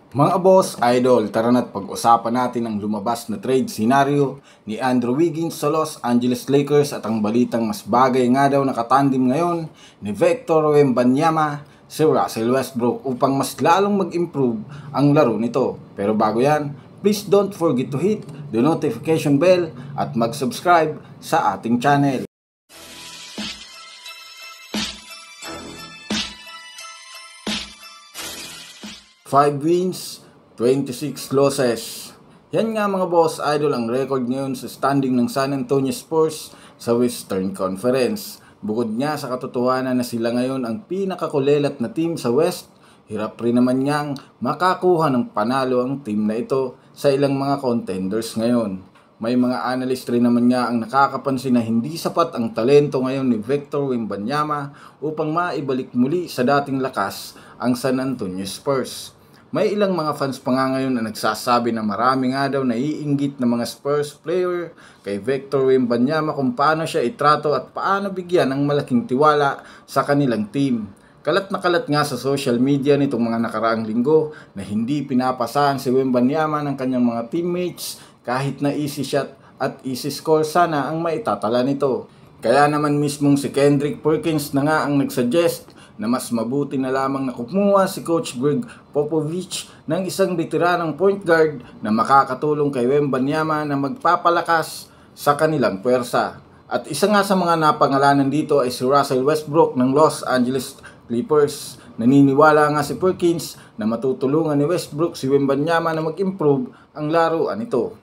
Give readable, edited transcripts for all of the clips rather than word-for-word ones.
Mga boss, idol, tara na't pag-usapan natin ang lumabas na trade scenario ni Andrew Wiggins sa Los Angeles Lakers at ang balitang mas bagay nga daw nakatandim ngayon ni Victor Wembanyama si Russell Westbrook upang mas lalong mag-improve ang laro nito. Pero bago yan, please don't forget to hit the notification bell at mag-subscribe sa ating channel. 5 wins, 26 losses. Yan nga mga boss, idol, ang record ngayon sa standing ng San Antonio Spurs sa Western Conference. Bukod nga sa katotohanan na sila ngayon ang pinakakulelat na team sa West, hirap rin naman niyang makakuha ng panalo ang team na ito sa ilang mga contenders ngayon. May mga analyst rin naman niya ang nakakapansin na hindi sapat ang talento ngayon ni Victor Wembanyama upang maibalik muli sa dating lakas ang San Antonio Spurs. May ilang mga fans pa nga ngayon na nagsasabi na marami nga daw naiinggit na mga Spurs player kay Victor Wembanyama kung paano siya itrato at paano bigyan ng malaking tiwala sa kanilang team. Kalat na kalat nga sa social media nitong mga nakaraang linggo na hindi pinapasahan si Wembanyama ng kanyang mga teammates kahit na easy shot at easy score sana ang maitatala nito. Kaya naman mismong si Kendrick Perkins na nga ang nagsuggest na mas mabuti na lamang na kumuha si Coach Greg Popovich ng isang veteranong point guard na makakatulong kay Wembanyama na magpapalakas sa kanilang puwersa. At isa nga sa mga napangalanan dito ay si Russell Westbrook ng Los Angeles Clippers. Naniniwala nga si Perkins na matutulungan ni Westbrook si Wembanyama na mag-improve ang laruan nito.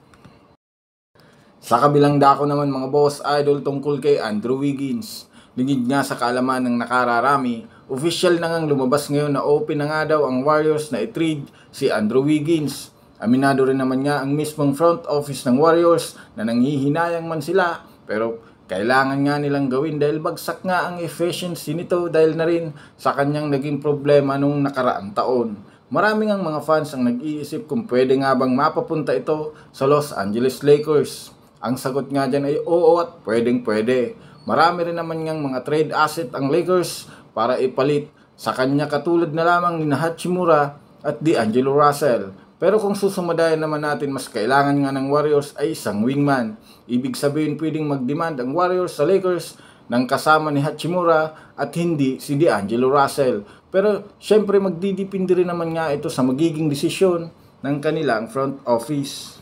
Sa kabilang dako naman mga boss, idol, tungkol kay Andrew Wiggins. Lingid nga sa kaalaman ng nakararami, official na ngang lumabas ngayon na open na nga daw ang Warriors na i-trade si Andrew Wiggins. Aminado rin naman nga ang mismong front office ng Warriors na nanghihinayang man sila, pero kailangan nga nilang gawin dahil bagsak nga ang efficiency nito dahil na rin sa kanyang naging problema nung nakaraang taon. Maraming ang mga fans ang nag-iisip kung pwede nga bang mapapunta ito sa Los Angeles Lakers. Ang sagot nga dyan ay oo at pwedeng pwede. Marami rin naman ngang mga trade asset ang Lakers para ipalit sa kanya katulad na lamang ni Hachimura at D'Angelo Russell. Pero kung susumadayan naman natin, mas kailangan nga ng Warriors ay isang wingman. Ibig sabihin pwedeng mag-demand ang Warriors sa Lakers ng kasama ni Hachimura at hindi si D'Angelo Russell. Pero syempre magdidipindi rin naman nga ito sa magiging desisyon ng kanilang front office.